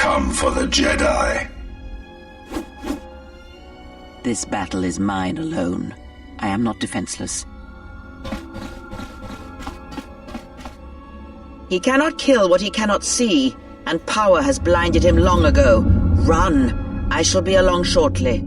come for the Jedi. This battle is mine alone. I am not defenseless. He cannot kill what he cannot see, and power has blinded him long ago. Run! I shall be along shortly.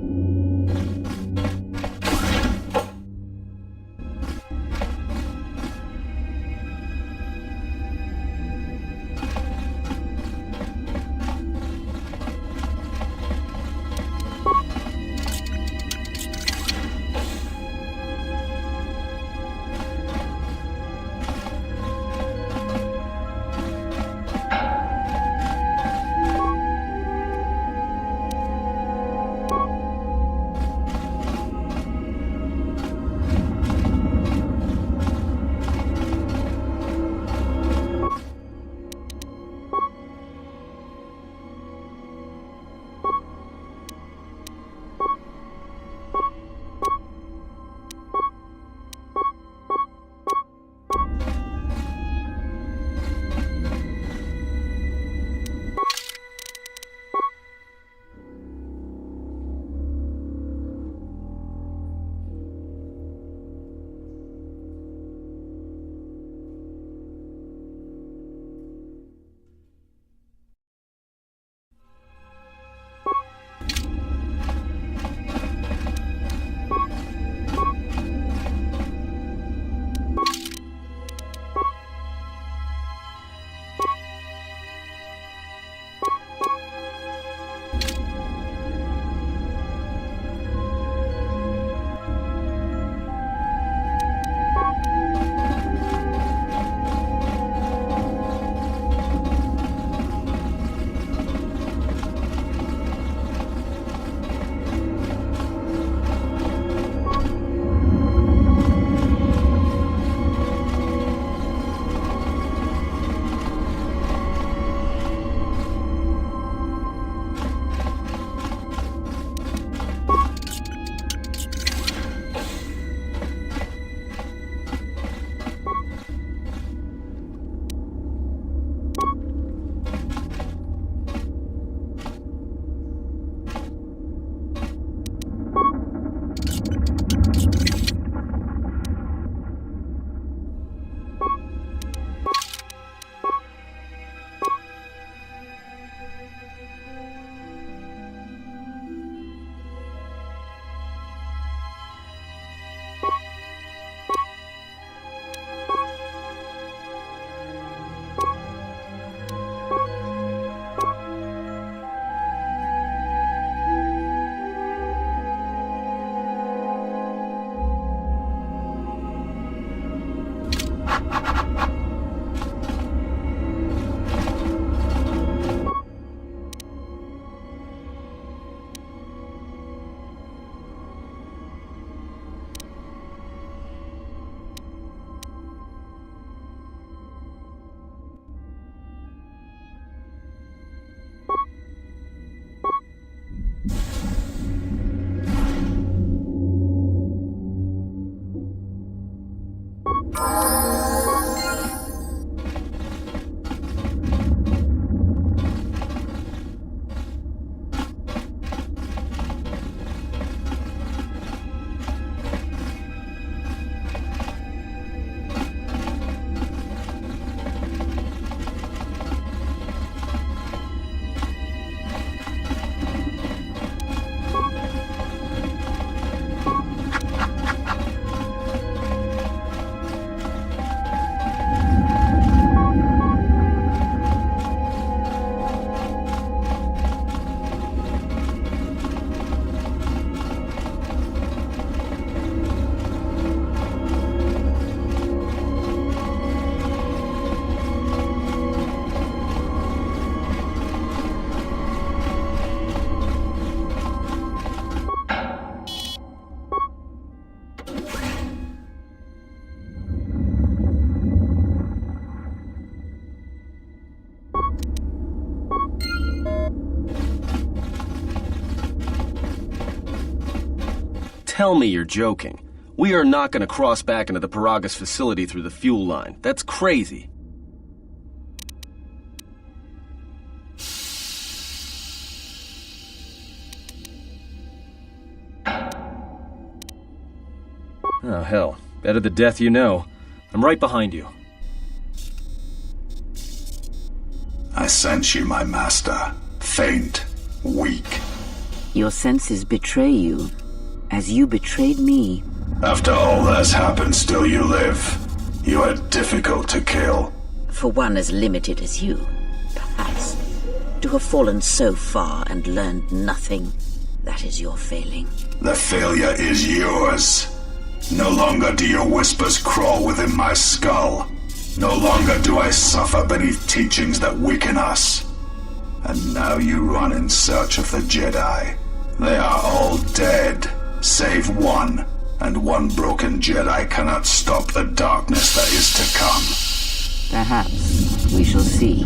Tell me you're joking. We are not going to cross back into the Paragus facility through the fuel line. That's crazy. Oh, hell. Better the death you know. I'm right behind you. I sense you, my master. Faint, weak. Your senses betray you, as you betrayed me. After all that's happened, still you live. You are difficult to kill. For one as limited as you, perhaps. To have fallen so far and learned nothing, that is your failing. The failure is yours. No longer do your whispers crawl within my skull. No longer do I suffer beneath teachings that weaken us. And now you run in search of the Jedi. They are all dead, save one. And one broken Jedi cannot stop the darkness that is to come. Perhaps we shall see.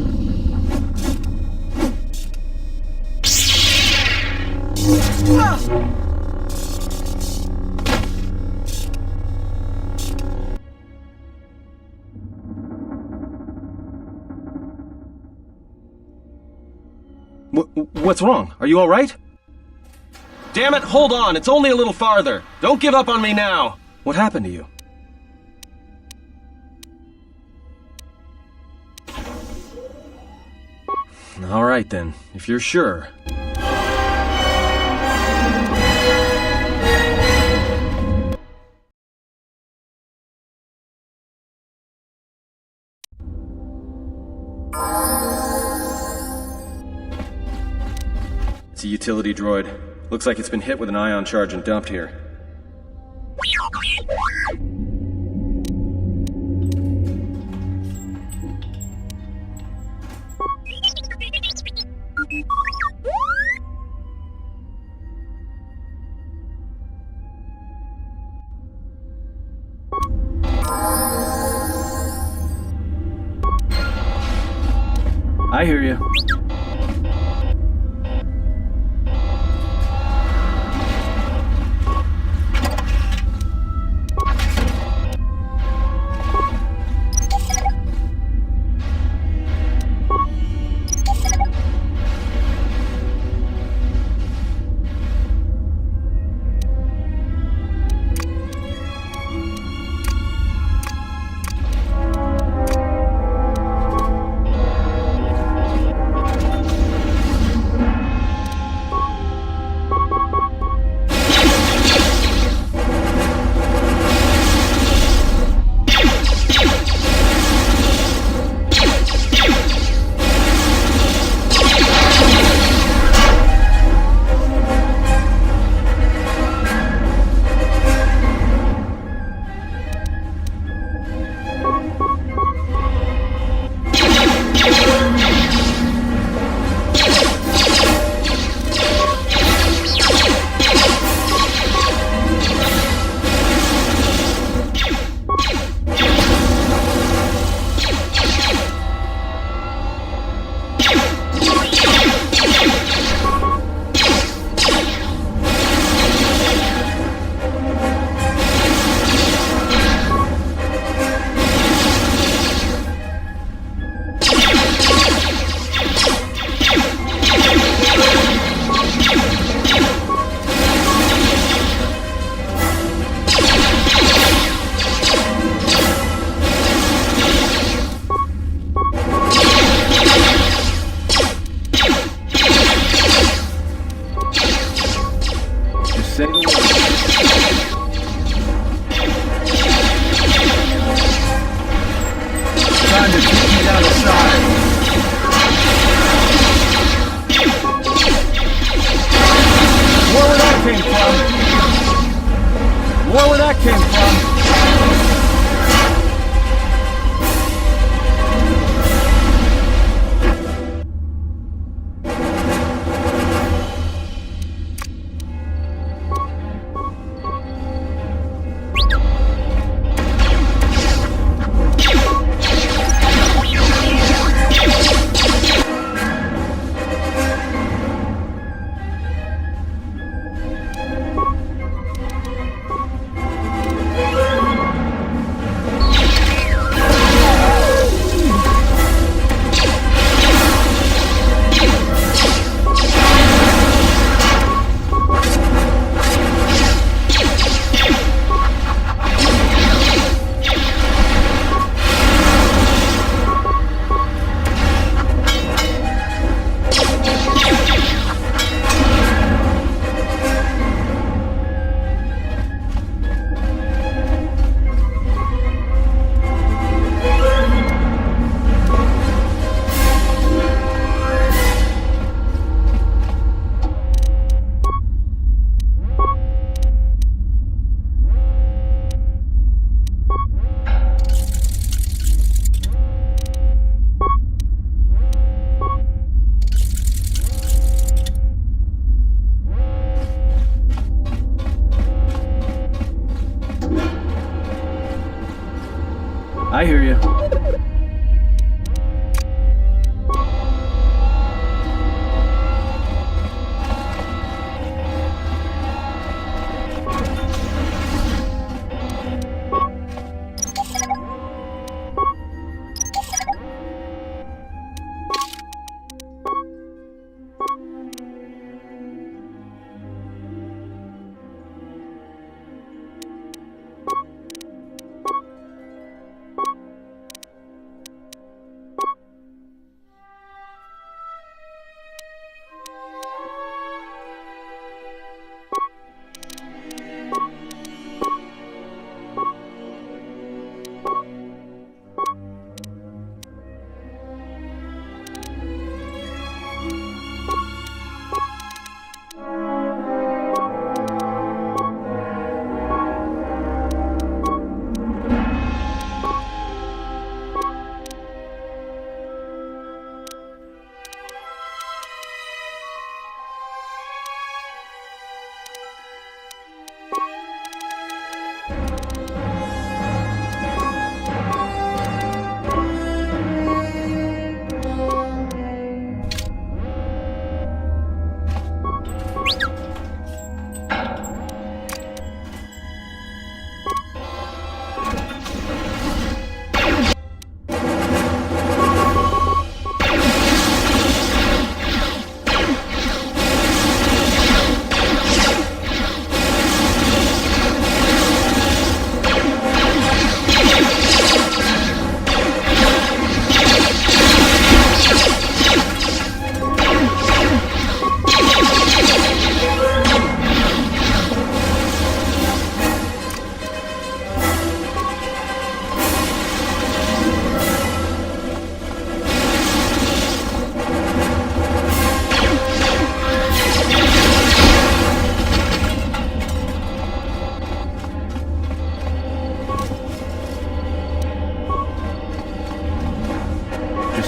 What's wrong? Are you all right? Damn it, hold on! It's only a little farther! Don't give up on me now! What happened to you? All right then, if you're sure. It's a utility droid. Looks like it's been hit with an ion charge and dumped here. I hear you. I hear you.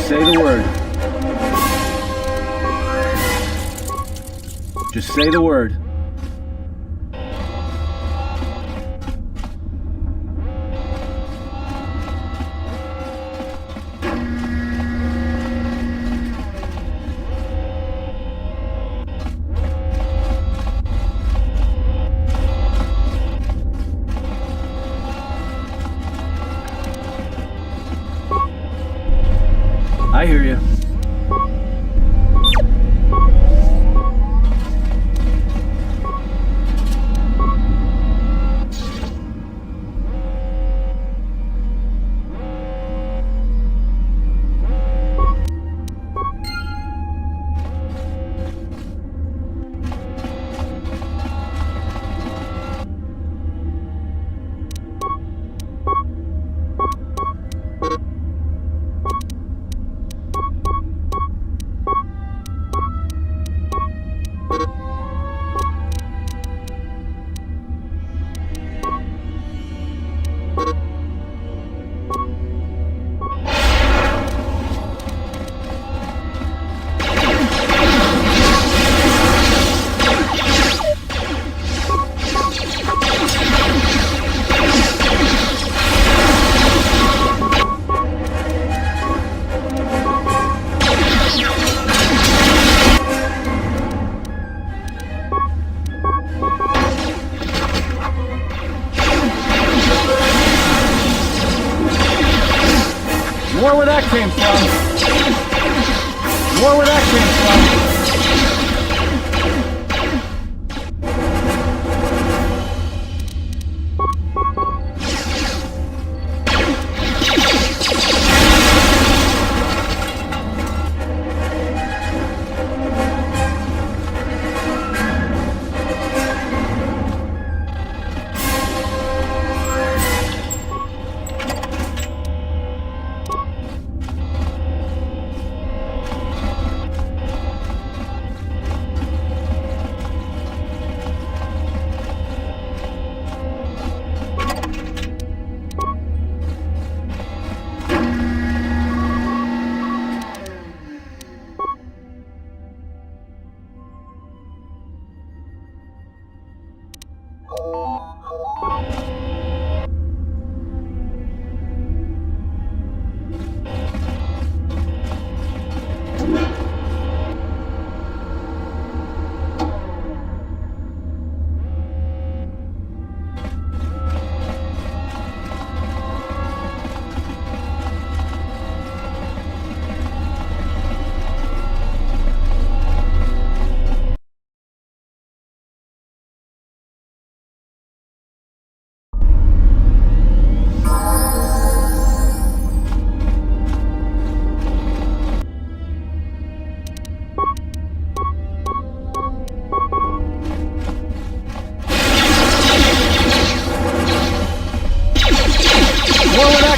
Say the word. Just say the word. I hear you.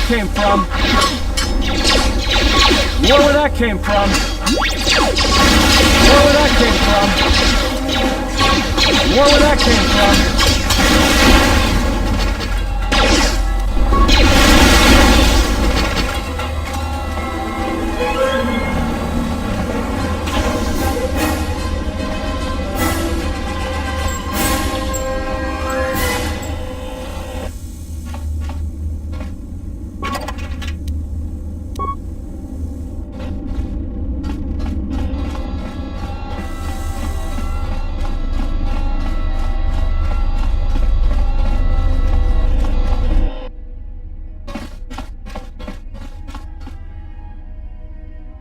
came from? More where that came from? More where that came from? More where that came from?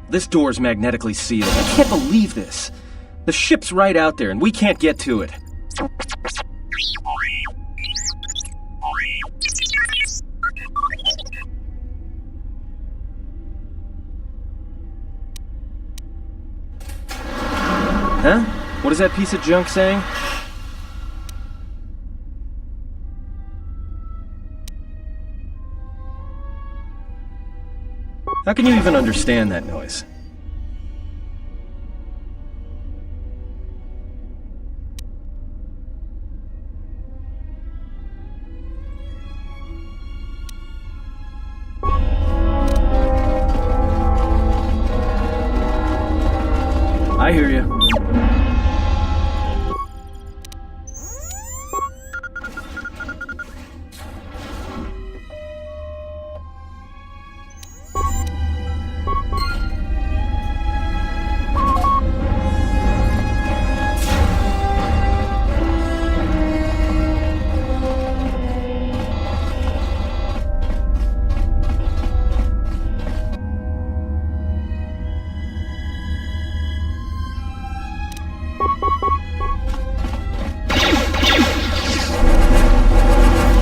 This door's magnetically sealed. I can't believe this. The ship's right out there, and we can't get to it. Huh? What is that piece of junk saying? How can you even understand that noise? I hear you.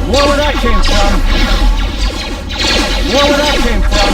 More where that came from. More where that came from.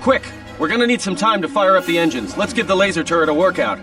Quick! We're gonna need some time to fire up the engines. Let's give the laser turret a workout.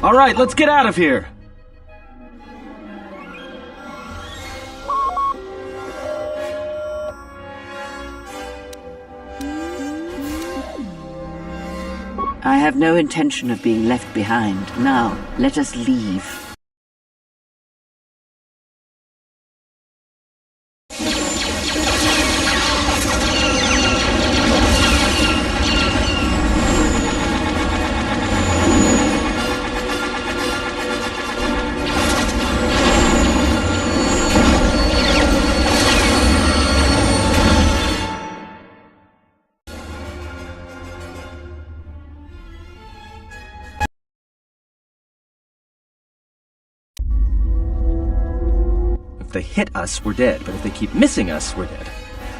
Alright, let's get out of here! I have no intention of being left behind. Now, let us leave. If they hit us, we're dead, but if they keep missing us, we're dead.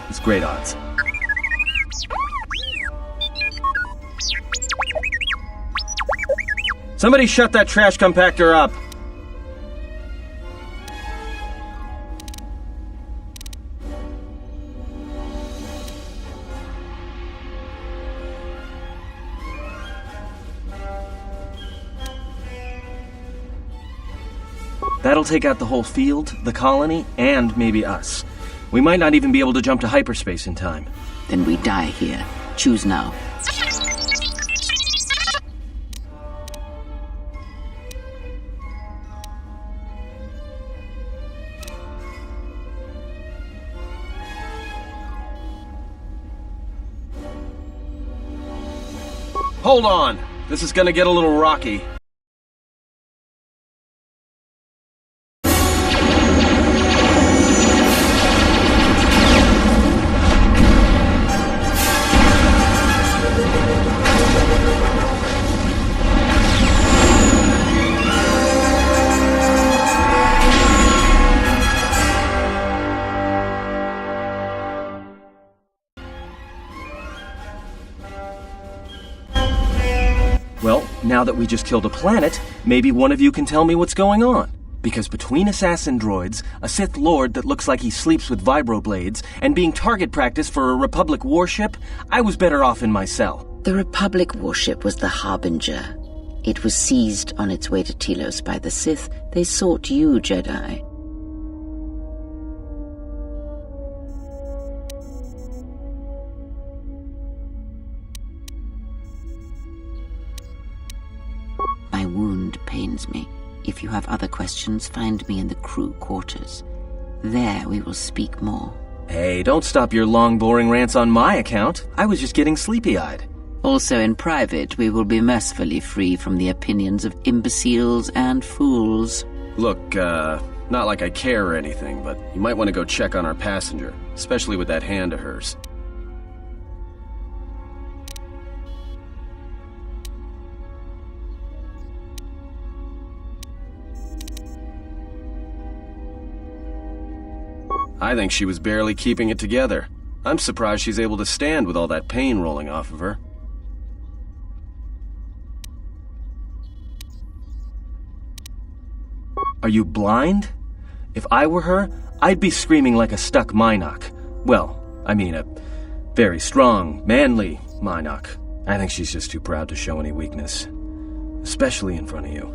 It's great odds. Somebody shut that trash compactor up! That'll take out the whole field, the colony, and maybe us. We might not even be able to jump to hyperspace in time. Then we die here. Choose now. Hold on! This is gonna get a little rocky. Well, now that we just killed a planet, maybe one of you can tell me what's going on. Because between assassin droids, a Sith Lord that looks like he sleeps with vibroblades, and being target practice for a Republic warship, I was better off in my cell. The Republic warship was the Harbinger. It was seized on its way to Telos by the Sith. They sought you, Jedi. My wound pains me. If you have other questions, find me in the crew quarters. There we will speak more. Hey, don't stop your long, boring rants on my account. I was just getting sleepy-eyed. Also in private, we will be mercifully free from the opinions of imbeciles and fools. Look, not like I care or anything, but you might want to go check on our passenger, especially with that hand of hers. I think she was barely keeping it together. I'm surprised she's able to stand with all that pain rolling off of her. Are you blind? If I were her, I'd be screaming like a stuck Minoc. Well, I mean a very strong, manly Minoc. I think she's just too proud to show any weakness. Especially in front of you.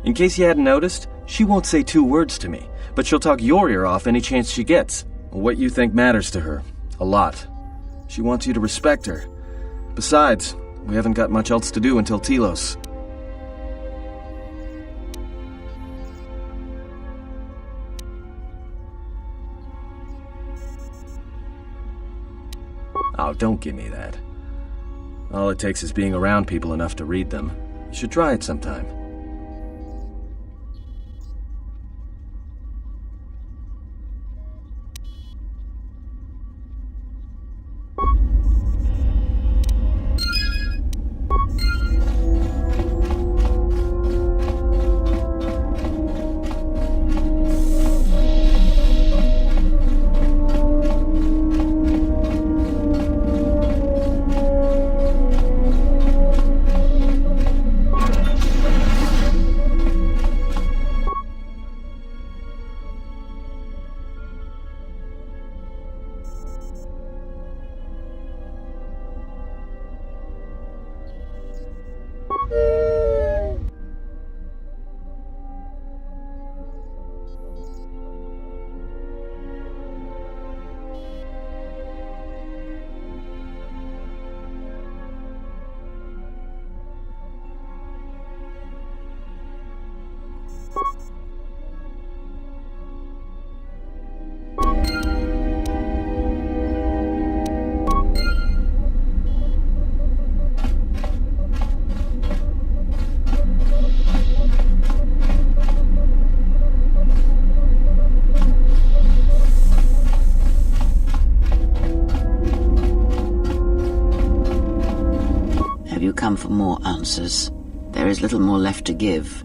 In case you hadn't noticed, she won't say 2 words to me, but she'll talk your ear off any chance she gets. What you think matters to her. A lot. She wants you to respect her. Besides, we haven't got much else to do until Telos. Oh, don't give me that. All it takes is being around people enough to read them. You should try it sometime. Have you come for more answers? There is little more left to give.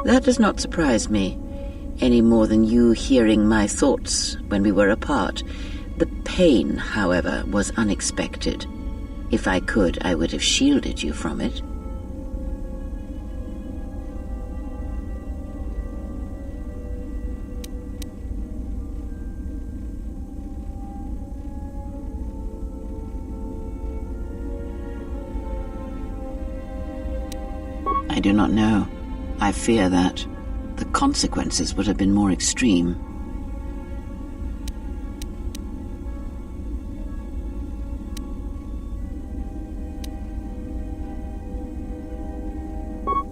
That does not surprise me, any more than you hearing my thoughts when we were apart. The pain, however, was unexpected. If I could, I would have shielded you from it. I do not know. I fear that the consequences would have been more extreme.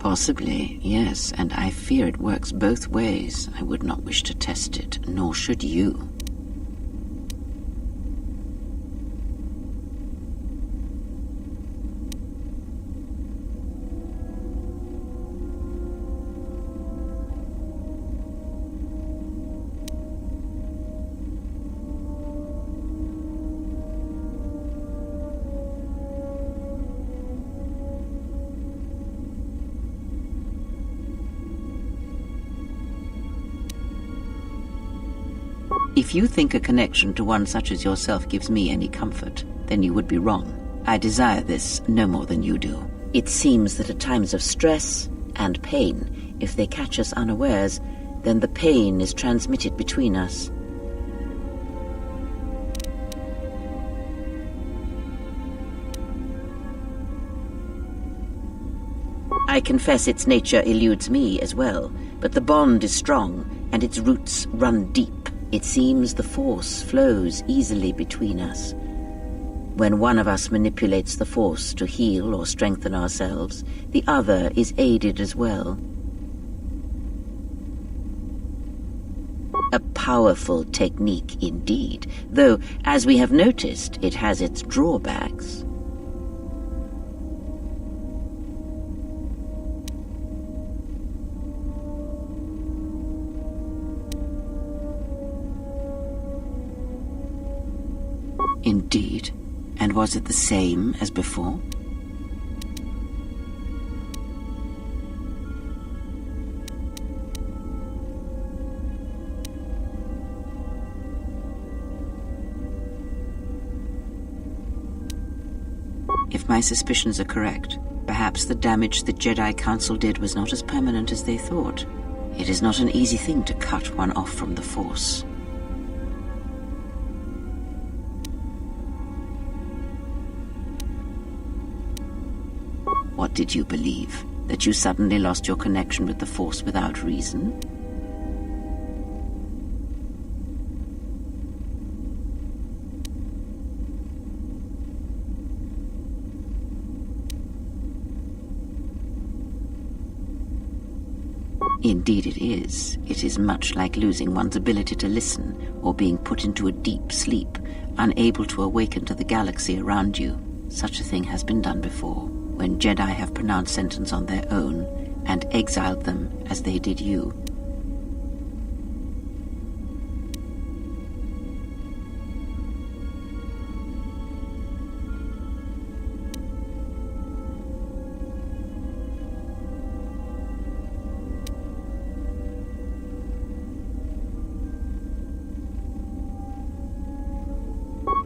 Possibly, yes, and I fear it works both ways. I would not wish to test it, nor should you. If you think a connection to one such as yourself gives me any comfort, then you would be wrong. I desire this no more than you do. It seems that at times of stress and pain, if they catch us unawares, then the pain is transmitted between us. I confess its nature eludes me as well, but the bond is strong, and its roots run deep. It seems the force flows easily between us. When one of us manipulates the force to heal or strengthen ourselves, the other is aided as well. A powerful technique indeed, though, as we have noticed, it has its drawbacks. Indeed. And was it the same as before? If my suspicions are correct, perhaps the damage the Jedi Council did was not as permanent as they thought. It is not an easy thing to cut one off from the Force. What did you believe? That you suddenly lost your connection with the Force without reason? Indeed it is. It is much like losing one's ability to listen, or being put into a deep sleep, unable to awaken to the galaxy around you. Such a thing has been done before, when Jedi have pronounced sentence on their own, and exiled them as they did you.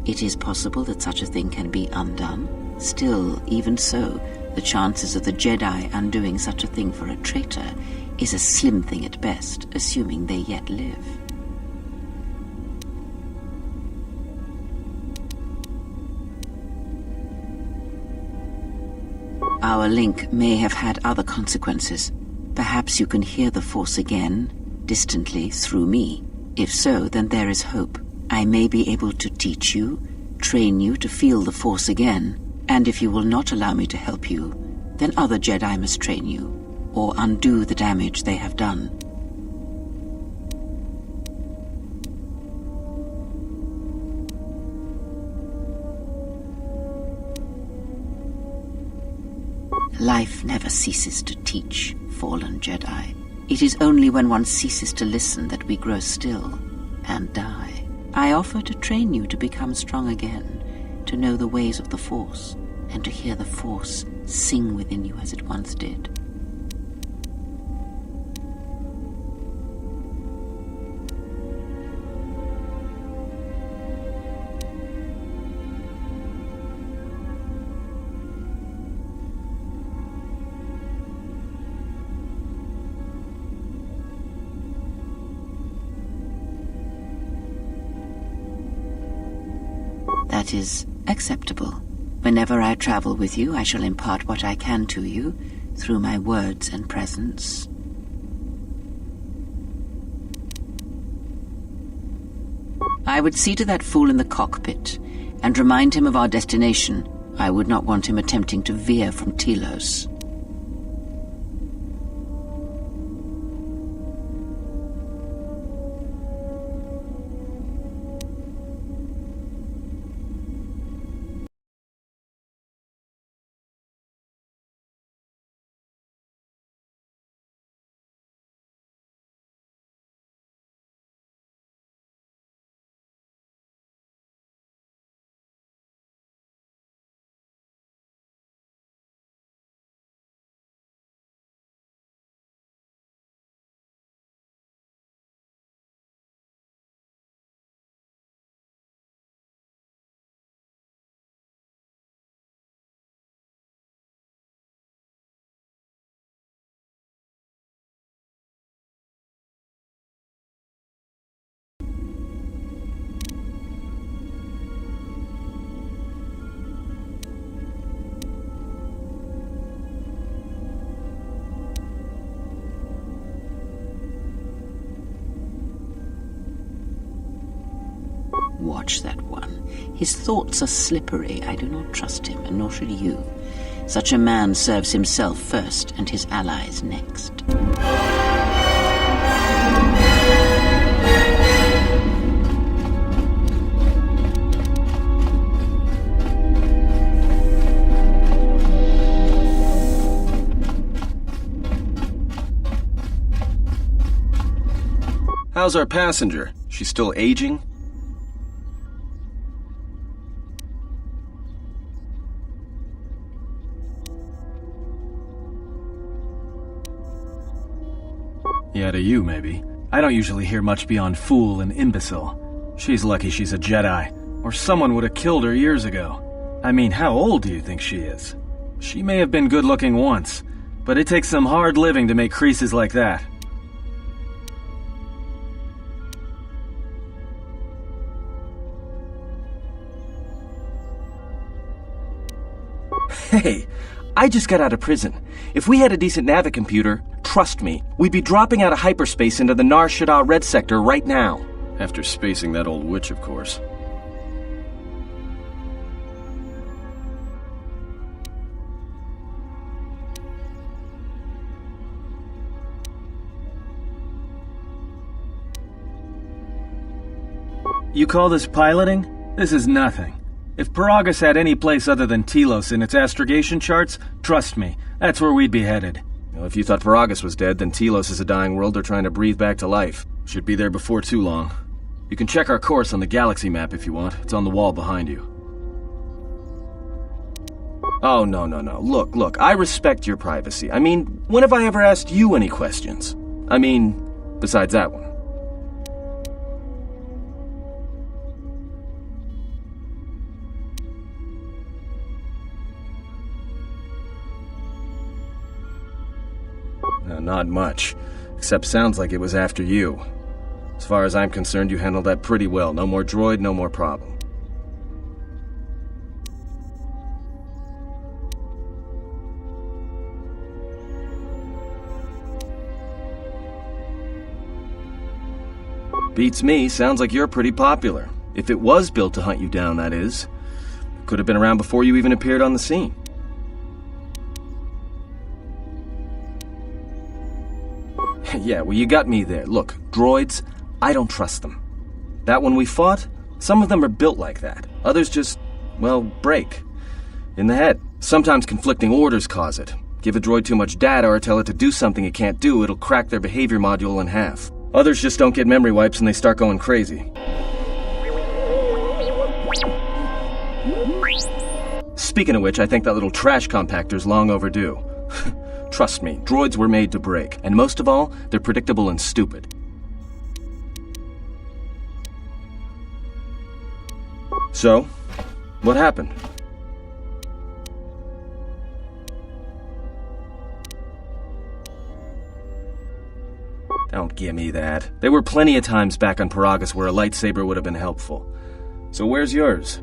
It is possible that such a thing can be undone. Still, even so, the chances of the Jedi undoing such a thing for a traitor is a slim thing at best, assuming they yet live. Our link may have had other consequences. Perhaps you can hear the Force again, distantly, through me. If so, then there is hope. I may be able to teach you, train you to feel the Force again, and if you will not allow me to help you, then other Jedi must train you, or undo the damage they have done. Life never ceases to teach, fallen Jedi. It is only when one ceases to listen that we grow still and die. I offer to train you to become strong again, to know the ways of the Force, and to hear the Force sing within you as it once did. That is acceptable. Whenever I travel with you, I shall impart what I can to you through my words and presence. I would see to that fool in the cockpit and remind him of our destination. I would not want him attempting to veer from Telos. Watch that one. His thoughts are slippery. I do not trust him, and nor should you. Such a man serves himself first, and his allies next. How's our passenger? She's still aging? Yeah, to you, maybe. I don't usually hear much beyond fool and imbecile. She's lucky she's a Jedi, or someone would have killed her years ago. I mean, how old do you think she is? She may have been good-looking once, but it takes some hard living to make creases like that. Hey, I just got out of prison. If we had a decent navicomputer, trust me, we'd be dropping out of hyperspace into the Nar Shaddaa Red Sector right now. After spacing that old witch, of course. You call this piloting? This is nothing. If Paragus had any place other than Telos in its astrogation charts, trust me, that's where we'd be headed. Well, if you thought Paragus was dead, then Telos is a dying world they're trying to breathe back to life. Should be there before too long. You can check our course on the galaxy map if you want. It's on the wall behind you. Oh, no. Look, I respect your privacy. I mean, when have I ever asked you any questions? I mean, besides that one. Not much. Except sounds like it was after you. As far as I'm concerned, you handled that pretty well. No more droid, no more problem. Beats me. Sounds like you're pretty popular. If it was built to hunt you down, that is. It could have been around before you even appeared on the scene. Yeah, well, you got me there. Look, droids, I don't trust them. That one we fought, some of them are built like that. Others just, well, break. In the head. Sometimes conflicting orders cause it. Give a droid too much data or tell it to do something it can't do, it'll crack their behavior module in half. Others just don't get memory wipes and they start going crazy. Speaking of which, I think that little trash compactor's long overdue. Trust me, droids were made to break, and most of all, they're predictable and stupid. So, what happened? Don't give me that. There were plenty of times back on Paragus where a lightsaber would have been helpful. So where's yours?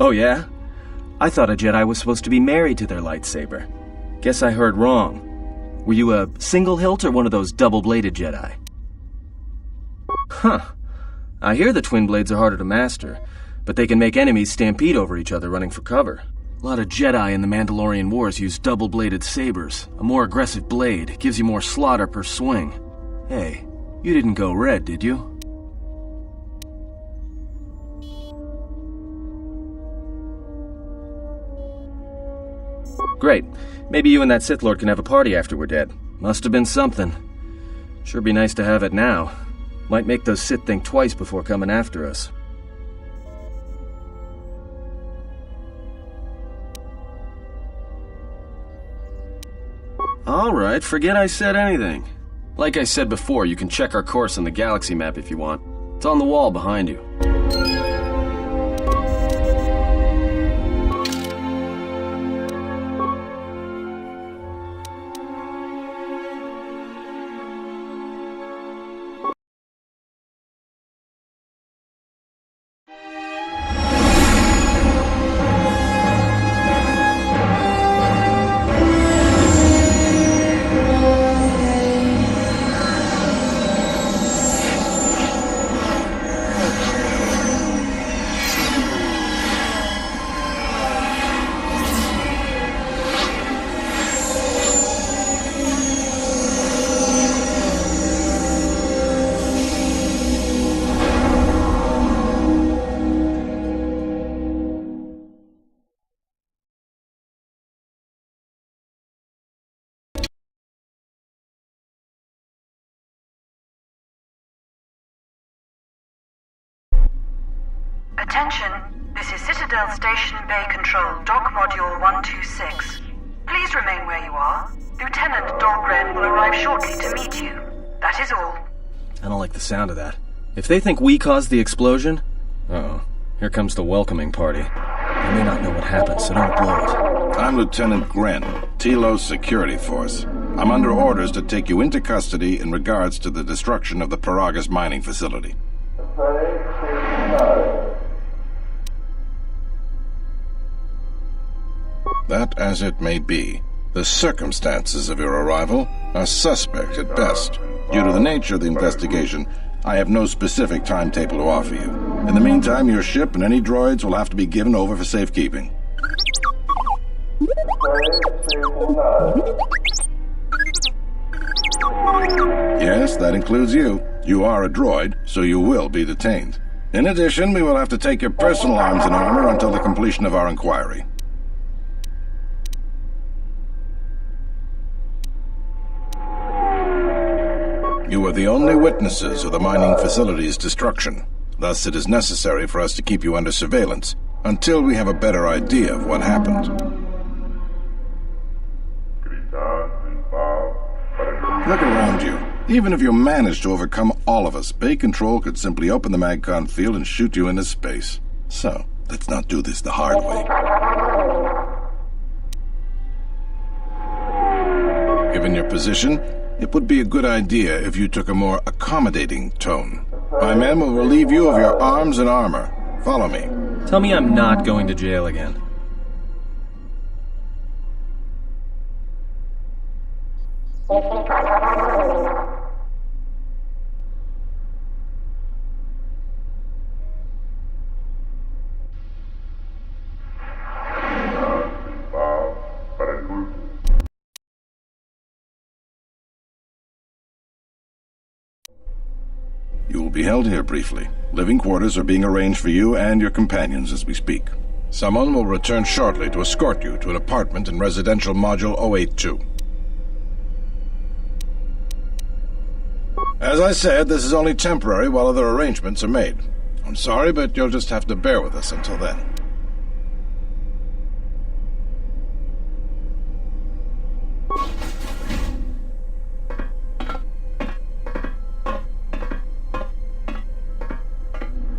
Oh yeah? I thought a Jedi was supposed to be married to their lightsaber. Guess I heard wrong. Were you a single hilt or one of those double-bladed Jedi? Huh. I hear the twin blades are harder to master, but they can make enemies stampede over each other running for cover. A lot of Jedi in the Mandalorian Wars use double-bladed sabers. A more aggressive blade gives you more slaughter per swing. Hey, you didn't go red, did you? Great. Maybe you and that Sith Lord can have a party after we're dead. Must have been something. Sure be nice to have it now. Might make those Sith think twice before coming after us. Alright, forget I said anything. Like I said before, you can check our course on the galaxy map if you want. It's on the wall behind you. Attention, this is Citadel Station Bay Control, Dock Module 126. Please remain where you are. Lieutenant Dahlgren will arrive shortly to meet you. That is all. I don't like the sound of that. If they think we caused the explosion... Uh-oh. Here comes the welcoming party. They may not know what happened, so don't blow it. I'm Lieutenant Gren, Tilo's security force. I'm under orders to take you into custody in regards to the destruction of the Paragus mining facility. That as it may be, the circumstances of your arrival are suspect at best. Due to the nature of the investigation, I have no specific timetable to offer you. In the meantime, your ship and any droids will have to be given over for safekeeping. Yes, that includes you. You are a droid, so you will be detained. In addition, we will have to take your personal arms and armor until the completion of our inquiry. You are the only witnesses of the mining facility's destruction. Thus, it is necessary for us to keep you under surveillance until we have a better idea of what happened. Look around you. Even if you manage to overcome all of us, Bay Control could simply open the MagCon field and shoot you into space. So, let's not do this the hard way. Given your position, it would be a good idea if you took a more accommodating tone. My men will relieve you of your arms and armor. Follow me. Tell me I'm not going to jail again. You will be held here briefly. Living quarters are being arranged for you and your companions as we speak. Someone will return shortly to escort you to an apartment in Residential Module 082. As I said, this is only temporary while other arrangements are made. I'm sorry, but you'll just have to bear with us until then.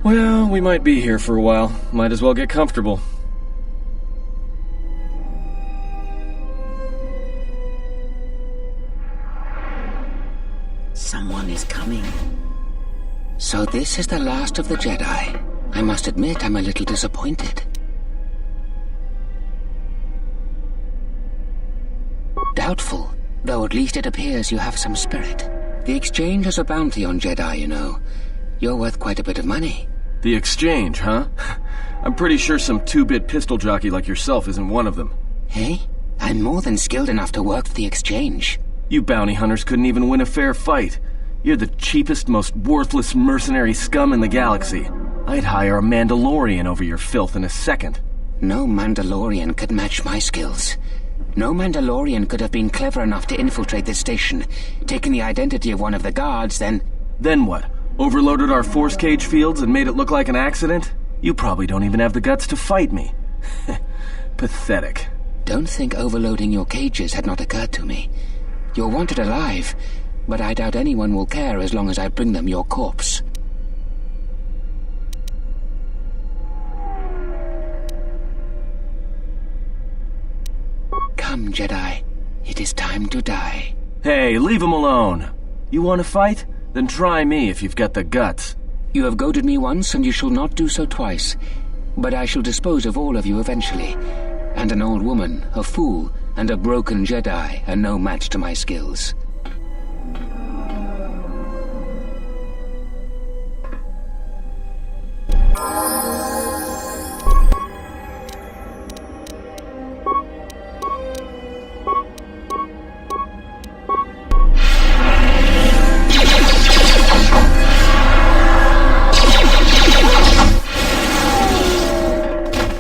Well, we might be here for a while. Might as well get comfortable. Someone is coming. So this is the last of the Jedi. I must admit I'm a little disappointed. Doubtful, though at least it appears you have some spirit. The exchange has a bounty on Jedi, you know. You're worth quite a bit of money. The exchange, huh? I'm pretty sure some two-bit pistol jockey like yourself isn't one of them. Hey, I'm more than skilled enough to work for the exchange. You bounty hunters couldn't even win a fair fight. You're the cheapest, most worthless mercenary scum in the galaxy. I'd hire a Mandalorian over your filth in a second. No Mandalorian could match my skills. No Mandalorian could have been clever enough to infiltrate this station, taken the identity of one of the guards, then... Then what? Overloaded our force cage fields and made it look like an accident? You probably don't even have the guts to fight me. Pathetic. Don't think overloading your cages had not occurred to me. You're wanted alive, but I doubt anyone will care as long as I bring them your corpse. Come, Jedi. It is time to die. Hey, leave him alone. You want to fight? Then try me if you've got the guts. You have goaded me once, and you shall not do so twice. But I shall dispose of all of you eventually. And an old woman, a fool, and a broken Jedi are no match to my skills.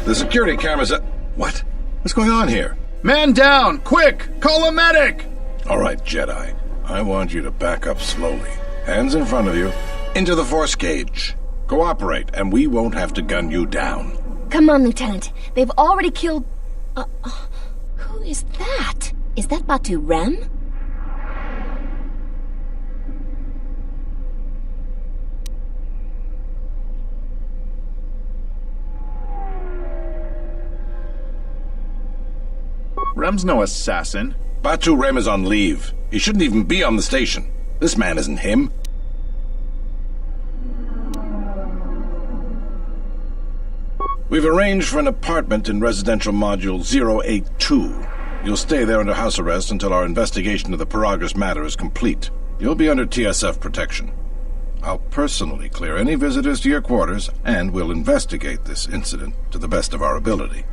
The security cameras are... What? What's going on here? Man down! Quick! Call a medic! All right, Jedi. I want you to back up slowly. Hands in front of you. Into the force cage. Cooperate, and we won't have to gun you down. Come on, Lieutenant. They've already killed... Who is that? Is that Batu Rem? Rem's no assassin. Batu Rem is on leave. He shouldn't even be on the station. This man isn't him. We've arranged for an apartment in residential module 082. You'll stay there under house arrest until our investigation of the Paragus matter is complete. You'll be under TSF protection. I'll personally clear any visitors to your quarters, and we'll investigate this incident to the best of our ability.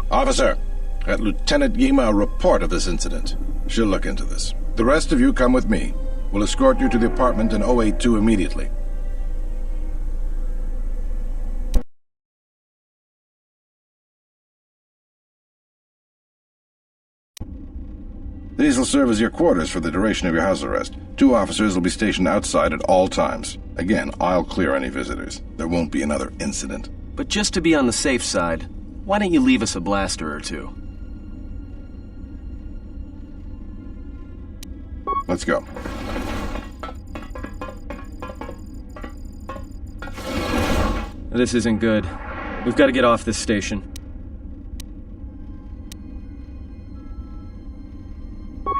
Officer, get Lieutenant Yima a report of this incident. She'll look into this. The rest of you come with me. We'll escort you to the apartment in 082 immediately. These will serve as your quarters for the duration of your house arrest. 2 officers will be stationed outside at all times. Again, I'll clear any visitors. There won't be another incident. But just to be on the safe side, why don't you leave us a blaster or two? Let's go. This isn't good. We've got to get off this station.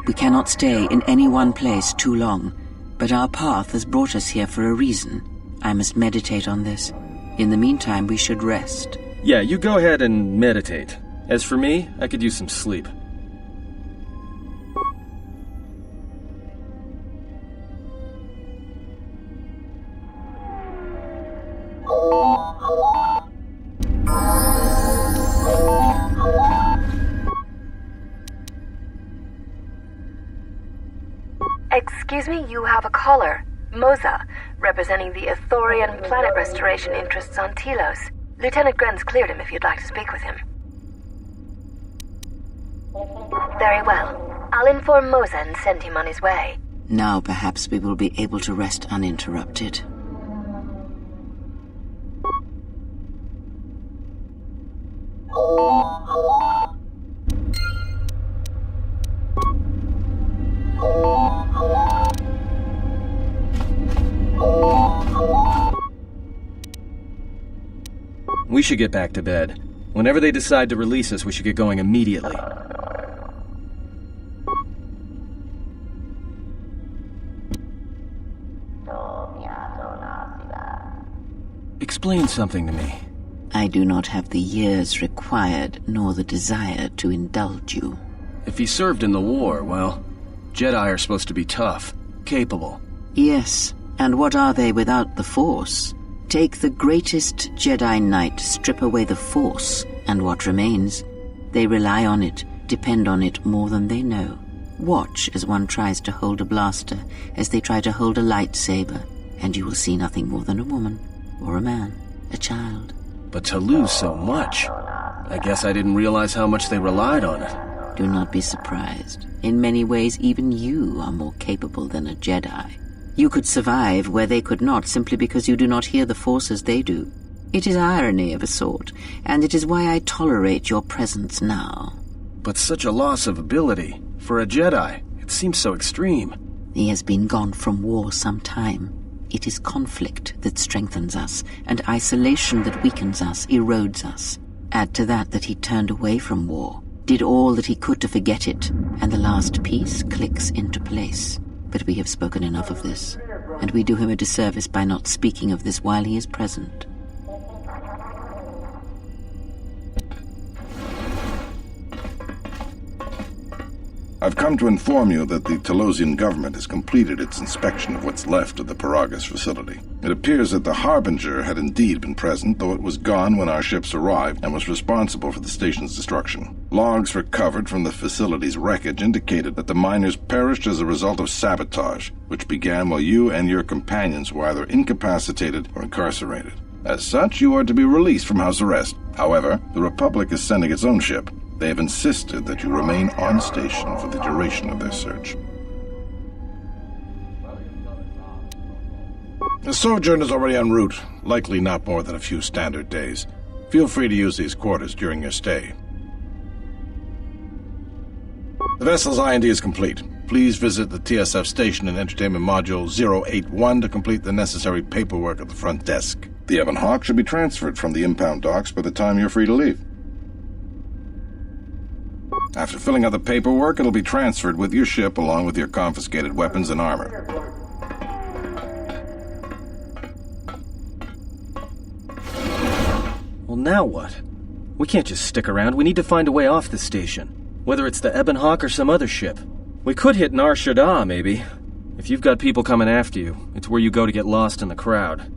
We cannot stay in any one place too long, but our path has brought us here for a reason. I must meditate on this. In the meantime, we should rest. Yeah, you go ahead and meditate. As for me, I could use some sleep. Excuse me, you have a caller. Moza, representing the Ithorian planet restoration interests on Telos. Lieutenant Grenz cleared him if you'd like to speak with him. Very well. I'll inform Moza and send him on his way. Now perhaps we will be able to rest uninterrupted. We should get back to bed. Whenever they decide to release us, we should get going immediately. Explain something to me. I do not have the years required, nor the desire to indulge you. If he served in the war, well, Jedi are supposed to be tough, capable. Yes, and what are they without the Force? Take the greatest Jedi Knight, strip away the Force, and what remains? They rely on it, depend on it more than they know. Watch as one tries to hold a blaster, as they try to hold a lightsaber, and you will see nothing more than a woman, or a man, a child. But to lose so much, I guess I didn't realize how much they relied on it. Do not be surprised. In many ways, even you are more capable than a Jedi. You could survive where they could not simply because you do not hear the Force as they do. It is irony of a sort, and it is why I tolerate your presence now. But such a loss of ability. For a Jedi, it seems so extreme. He has been gone from war some time. It is conflict that strengthens us, and isolation that weakens us, erodes us. Add to that he turned away from war, did all that he could to forget it, and the last piece clicks into place. But we have spoken enough of this, and we do him a disservice by not speaking of this while he is present. I've come to inform you that the Telosian government has completed its inspection of what's left of the Paragus facility. It appears that the Harbinger had indeed been present, though it was gone when our ships arrived and was responsible for the station's destruction. Logs recovered from the facility's wreckage indicated that the miners perished as a result of sabotage, which began while you and your companions were either incapacitated or incarcerated. As such, you are to be released from house arrest. However, the Republic is sending its own ship. They have insisted that you remain on station for the duration of their search. The sojourn is already en route, likely not more than a few standard days. Feel free to use these quarters during your stay. The vessel's IND is complete. Please visit the TSF station and Entertainment Module 081 to complete the necessary paperwork at the front desk. The Ebon Hawk should be transferred from the impound docks by the time you're free to leave. After filling out the paperwork, it'll be transferred with your ship along with your confiscated weapons and armor. Well, now what? We can't just stick around. We need to find a way off this station. Whether it's the Ebon Hawk or some other ship. We could hit Nar Shaddaa, maybe. If you've got people coming after you, it's where you go to get lost in the crowd.